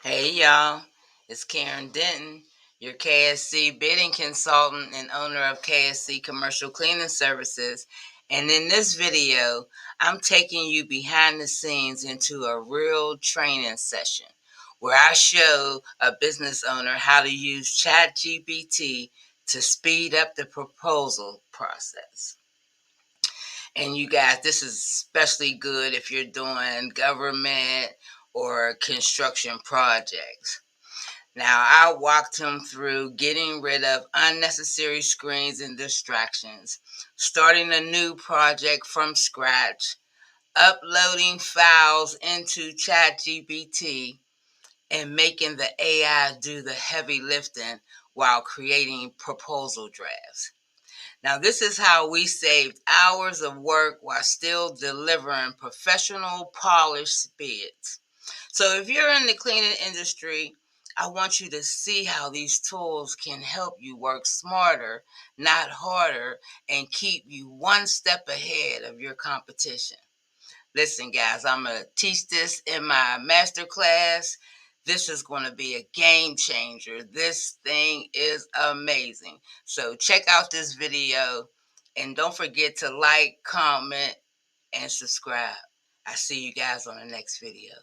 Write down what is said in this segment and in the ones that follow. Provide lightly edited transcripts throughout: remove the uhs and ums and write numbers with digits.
Hey y'all, it's Karen Denton, your KSC bidding consultant and owner of KSC Commercial Cleaning Services. And in this video, I'm taking you behind the scenes into a real training session where I show a business owner how to use ChatGPT to speed up the proposal process. And you guys, this is especially good if you're doing government or construction projects. Now, I walked him through getting rid of unnecessary screens and distractions, starting a new project from scratch, uploading files into ChatGPT, and making the AI do the heavy lifting while creating proposal drafts. Now, this is how we saved hours of work while still delivering professional, polished bids. So, if you're in the cleaning industry, I want you to see how these tools can help you work smarter, not harder, and keep you one step ahead of your competition. Listen, guys, I'm going to teach this in my masterclass. This is going to be a game changer. This thing is amazing. So check out this video and don't forget to like, comment, and subscribe. I see you guys on the next video.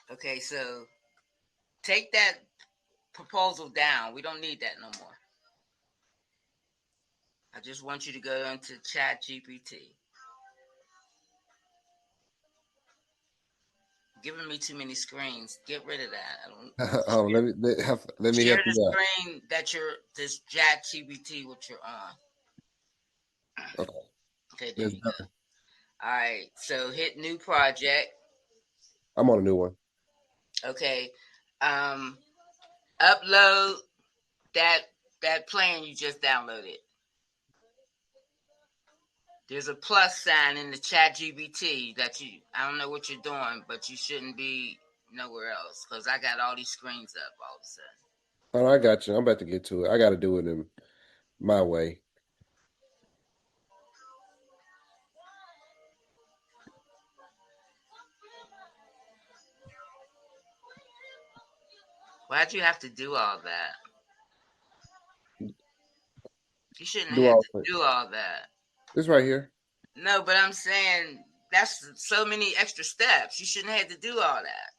Okay, so take that proposal down. We don't need that no more. I just want you to go into ChatGPT. Giving me too many screens. Get rid of that. Let me help Share you the out. screen that you're this ChatGPT what you're on. Okay, there you go. All right, so hit new project. I'm on a new one. Okay, upload that plan you just downloaded. There's a plus sign in the ChatGPT that I don't know what you're doing, but you shouldn't be nowhere else because I got all these screens up all of a sudden. Oh, I got you. I'm about to get to it. I got to do it in my way. Why'd you have to do all that? You shouldn't Do have all to do all that. this right here. No, but I'm saying that's so many extra steps. You shouldn't have to do all that.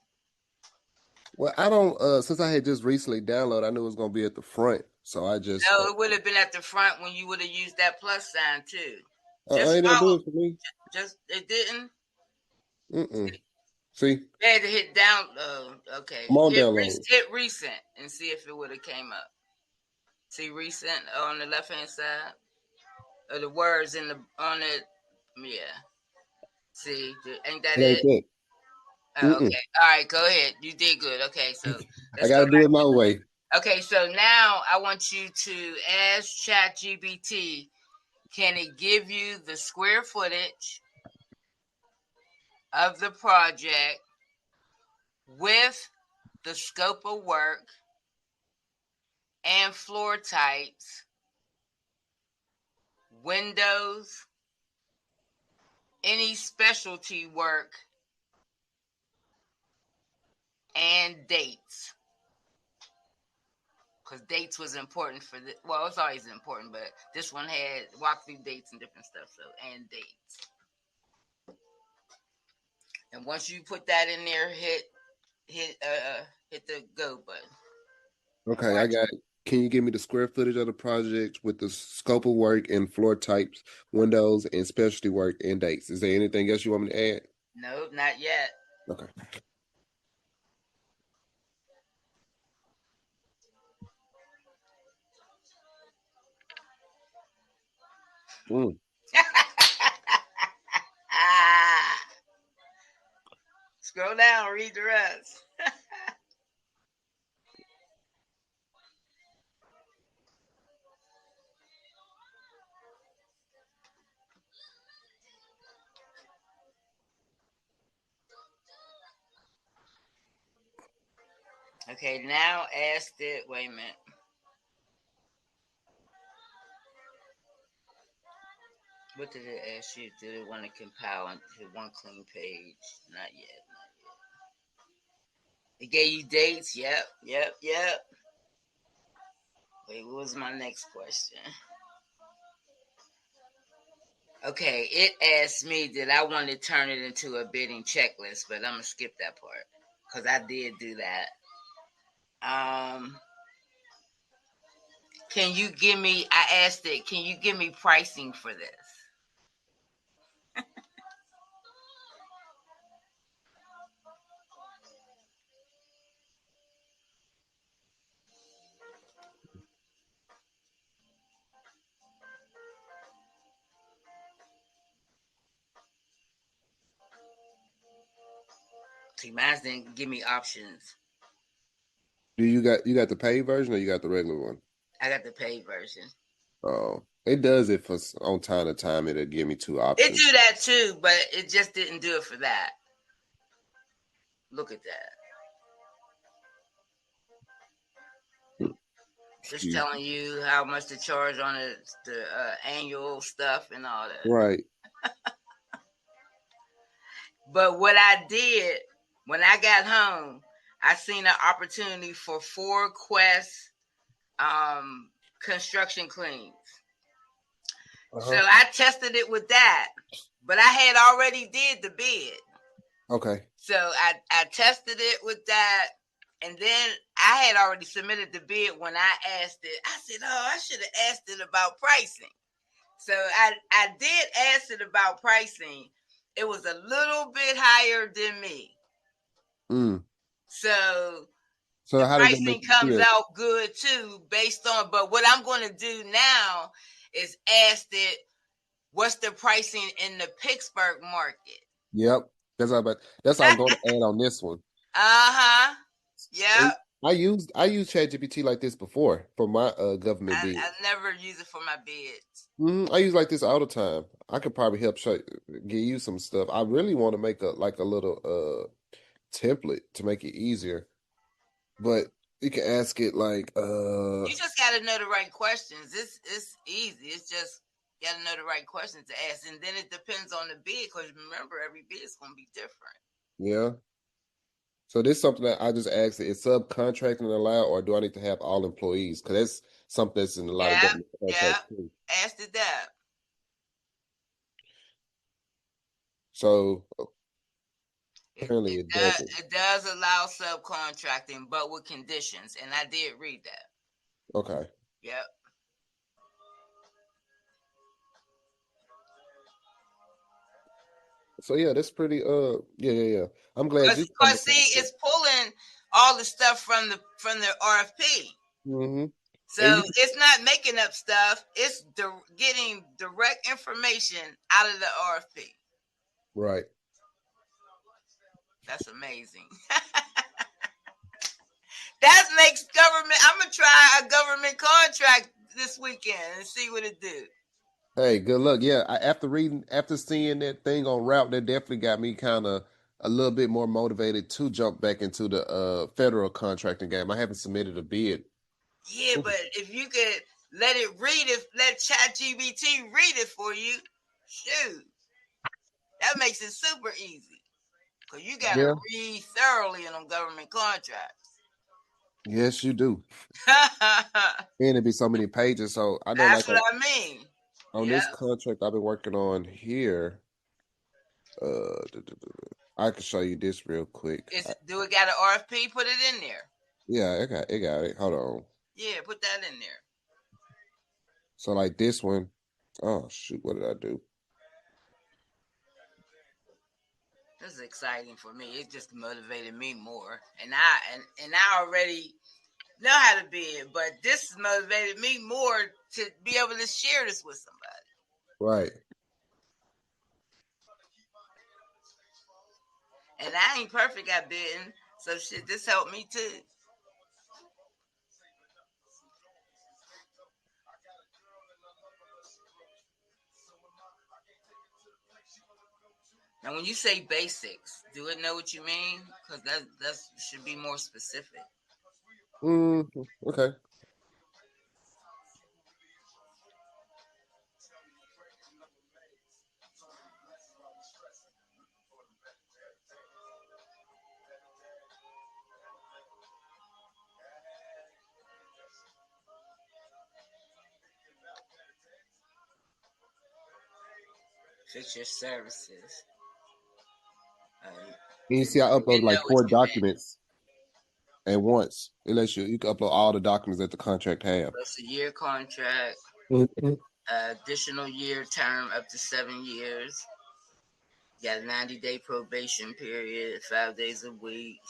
Well, I don't. Since I had just recently downloaded, I knew it was gonna be at the front, so I just. No, it would have been at the front when you would have used that plus sign too. I Just ain't gonna do follow. it for me. Just it didn't. See, You had to hit down. Okay. I'm on download. Hit recent and see if it would have came up. See recent on the left hand side, or the words in the on it. Yeah. See, ain't that It ain't it? that. Oh, okay. All right. Go ahead. You did good. Okay. So I let's got go to do back. it my way. Okay. So now I want you to ask ChatGPT. Can it give you the square footage of the project with the scope of work and floor types, windows, any specialty work, and dates? Because dates was important for the well, it's always important, but this one had walkthrough dates and different stuff. So and dates. And once you put that in there, hit the go button. Okay, I Watch. got it. Can you give me the square footage of the project with the scope of work and floor types, windows, and specialty work and dates? Is there anything else you want me to add? No, not yet. Okay. Scroll down, read the rest. Okay, now ask it. Wait a minute. What did it ask you? Did it want to compile into one clean page? Not yet. It gave you dates. Yep. Wait, what was my next question? Okay, it asked me did I want to turn it into a bidding checklist, but I'm gonna skip that part because I did do that. Can you give me? I asked it. Can you give me pricing for this? See, mine didn't give me options. Do you got the paid version or you got the regular one? I got the paid version. Oh, it does it for on time to time. It'll give me two It options. do that too, but it just didn't do it for that. Look at that. Just Excuse me. telling you how much to charge on the annual stuff and all that. Right. But what I did when I got home, I seen an opportunity for 4 Quest construction cleans. So Uh-huh. I tested it with that, but I had already did the bid. Okay. So I tested it with that, and then I had already submitted the bid when I asked it. I said, "Oh, I should have asked it about pricing." So I did ask it about pricing. It was a little bit higher than me. Mm. So So the how did that make pricing you comes feel? out good too, based on. But what I'm going to do now is ask it, what's the pricing in the Pittsburgh market? Yep. That's what I'm going to add on this one. Uh-huh. Yep. I used ChatGPT like this before for my government bid. I never use it for my bids. I use like this all the time. I could probably help give you some stuff. I really want to make a little template to make it easier, but you can ask it like You just got to know the right questions. It's easy. It's just got to know the right questions to ask, and then it depends on the bid. Because remember, every bid is going to be different. yeah. So this is something that I just asked it, is subcontracting allowed or do I need to have all employees? Because that's something that's in a lot of Yeah, government yeah. contracts too. Asked it that. So It, apparently it it does doesn't. it does allow subcontracting, but with conditions, and I did read that. Okay. Yep. So yeah, that's pretty yeah. I'm glad you come Cause across see, it. it's pulling all the stuff from the RFP. Mm-hmm. And So it's not making up stuff. It's getting direct information out of the RFP. right. That's amazing. That makes government. I'm gonna try a government contract this weekend and see what it do. Hey, good luck. Yeah, after seeing that thing on route, that definitely got me kind of a little bit more motivated to jump back into the federal contracting game. I haven't submitted a bid. Yeah, but if you could let ChatGPT read it for you, shoot, that makes it super easy. Cause you gotta Yeah. read thoroughly in them government contracts. Yes, you do. That's And it'd be so many pages. So I know, like what I mean. on Yeah. this contract I've been working on here, I can show you this real quick. Do it got an RFP? Put it in there. Yeah, I got it. Hold on. Yeah, put that in there. So like this one, oh shoot, what did I do? This is exciting for me. It just motivated me more, and I already know how to bid, but this motivated me more to be able to share this with somebody. Right. And I ain't perfect at bidding, so shit, this helped me too. Now, when you say basics, do it know what you mean? Because that should be more specific. Okay. Fix your services. Uh, And you see, I you uploaded know like what four you meant. documents at once. It lets you can upload all the documents that the contract have. Plus a year contract, Mhm. additional year term up to 7 years. You got a 90-day probation period, 5 days a week.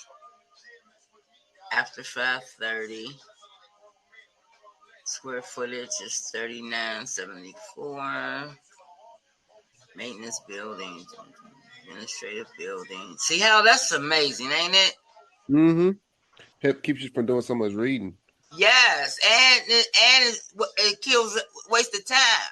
After 5:30, square footage is 3974. Maintenance building, administrative building. See how that's amazing, ain't it? Mm-hmm. Keeps you from doing so much reading. Yes, and it kills wasted time.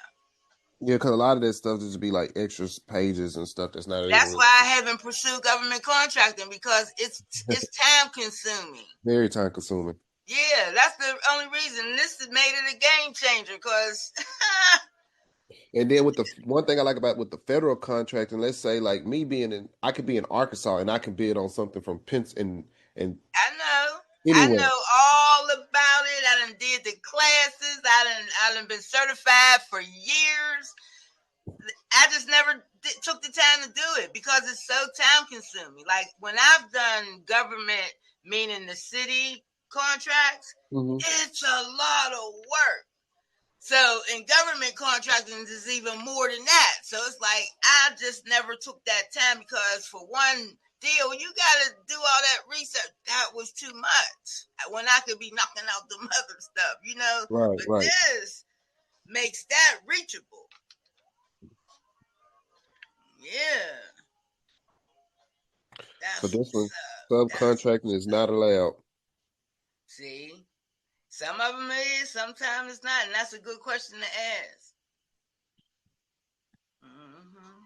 Yeah, because a lot of that stuff just be like extra pages and stuff that's not even That's why I haven't pursued government contracting because it's time consuming. very time consuming. Yeah, that's the only reason. This has made it a game changer because And then with the one thing I like about with the federal contracting, let's say like me being in, I could be in Arkansas and I can bid on something from Pence and I anywhere. know all about it. I done did the classes. I done been certified for years. I just never took the time to do it because it's so time consuming. Like when I've done government, meaning the city contracts, Mm-hmm. it's a lot of work. So in government contracting is even more than that. So it's like I just never took that time because for one deal, you gotta do all that research. That was too much. When I could be knocking out the other stuff. Right, But right. this makes that reachable. Yeah. So That's this what's one, up. That's subcontracting what's is not up. allowed. See? Some of them it is, sometimes it's not, and that's a good question to ask. hmm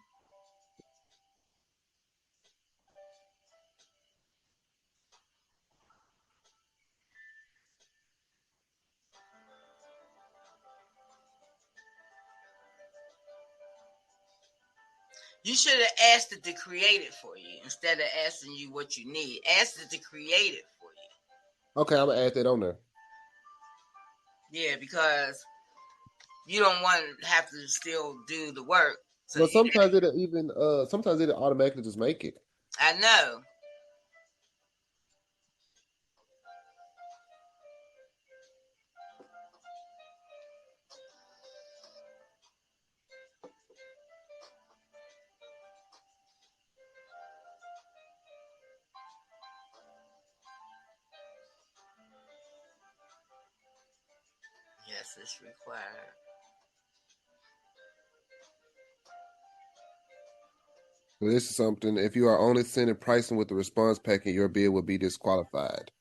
You should have asked it to create it for you instead of asking you what you need. Ask it to create it for Okay, I'm gonna add that on there. you. Yeah, because you don't want to have to still do the work. So But you, sometimes it'll even sometimes it'll automatically just make it. I know. Yes, it's required. So this is something. If you are only sending pricing with the response packet, your bid will be disqualified.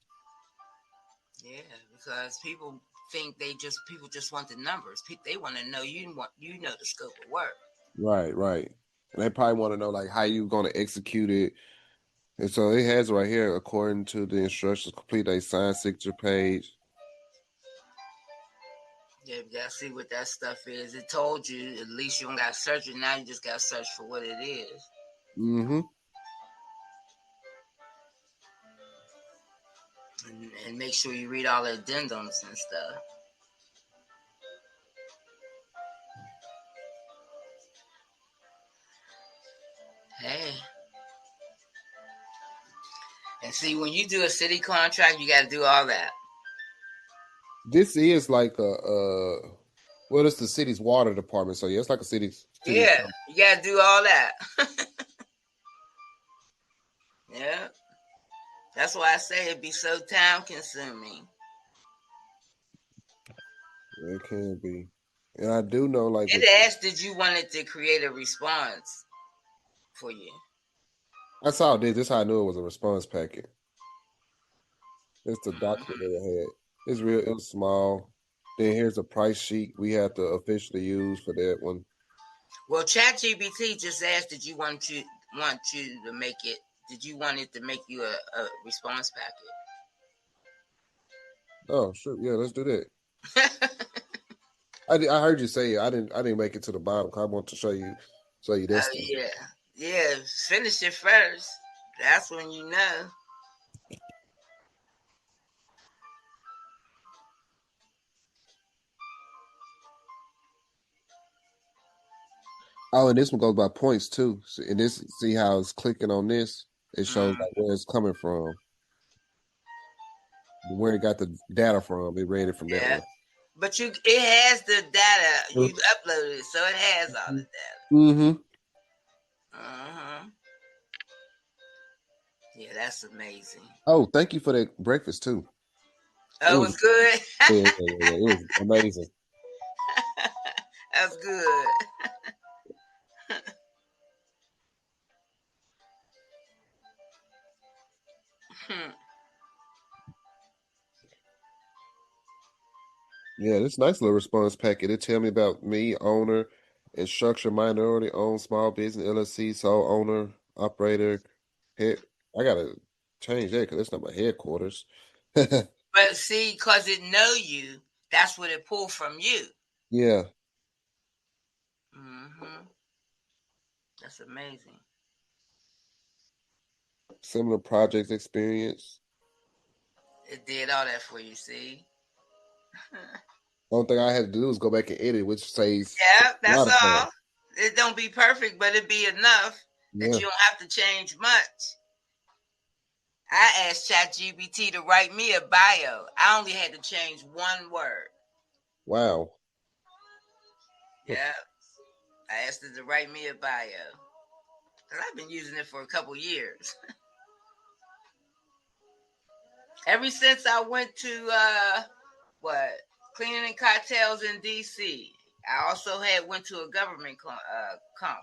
Yeah, because people just want the numbers. They want to know you know the scope of work. Right, right. And they probably want to know like how you gonna execute it. And so it has right here, according to the instructions, complete a signed signature page. Yeah, you gotta see what that stuff is. It told you at least you don't gotta search it. Now you just gotta search for what it is. Mm-hmm. And make sure you read all the addendums and stuff. Hey. And see, when you do a city contract, you gotta do all that. This is like well, it's the city's water department. So yeah, it's like a city. Yeah, you gotta do all that. Yeah. That's why I say it'd be so time consuming. It can be. And I do know like with It asked, did you want it to create a response for you? I saw this. This is how I knew it was a response packet. It's the document Mm-hmm. that it had. It's real. It was small. Then here's a price sheet we have to officially use for that one. Well, ChatGPT just asked, did you want you to make it? Did you want it to make you a response packet? Oh, sure. Yeah, let's do that. I heard you say it. I didn't make it to the bottom 'cause I want to show you this Oh stuff. yeah, yeah. Finish it first. That's when you know. Oh, and this one goes by points too. And this, see how it's clicking on this? It shows Mm, like where it's coming from, where it got the data from. It read it from that yeah, way. but it has the data. You uploaded it, so it has all the data. Mm-hmm. Uh-huh. Yeah, that's amazing. Oh, thank you for that breakfast too. It Oh, it was was good. yeah. It was amazing. That's good. Hmm. Yeah, this nice little response packet. It tell me about me, owner, and structure minority owned small business LLC, sole owner, operator. Head. I gotta change that because that's not my headquarters. But see, cause it know you, that's what it pulled from you. Yeah, Hmm. That's amazing. similar projects experience. It did all that for you. See. Only thing I had to do is go back and edit, which saves Yeah, a that's lot of time. all. It don't be perfect, but it be enough that Yeah. you don't have to change much. I asked ChatGPT to write me a bio. I only had to change one word. Wow. Yeah, I asked it to write me a bio because I've been using it for a couple years. Ever since I went to what cleaning and cocktails in D.C. I also had went to a government conference,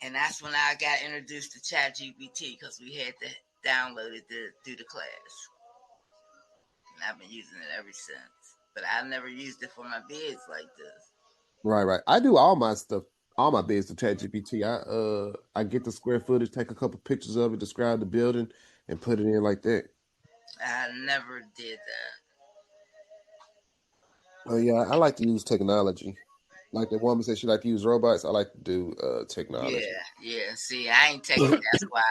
and that's when I got introduced to ChatGPT because we had to download it to do the class, and I've been using it ever since. But I never used it for my bids like this. Right. I do all my stuff, all my bids to ChatGPT. I get the square footage, take a couple pictures of it, describe the building, and put it in like that. I never did that. Oh yeah, I like to use technology. Like the woman said she like to use robots. I like to do technology. Yeah, yeah. See, I ain't taking. That's why.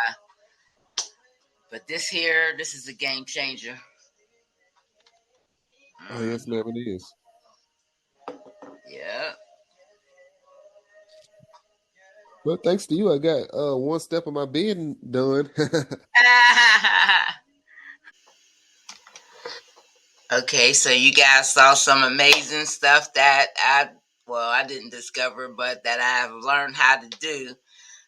But this is a game changer. Oh yes, Mm, ma'am, it is. yeah. But thanks to you, I got one step of my bidding done. Okay, so you guys saw some amazing stuff that I didn't discover, but that I've learned how to do.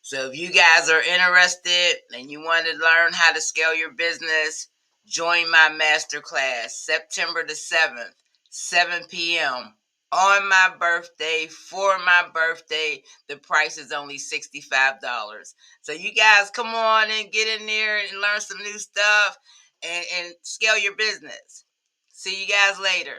So if you guys are interested and you want to learn how to scale your business, join my masterclass September the 7th, 7 p.m. on my birthday for my birthday. The price is only $65. So you guys come on and get in there and learn some new stuff and scale your business. See you guys later.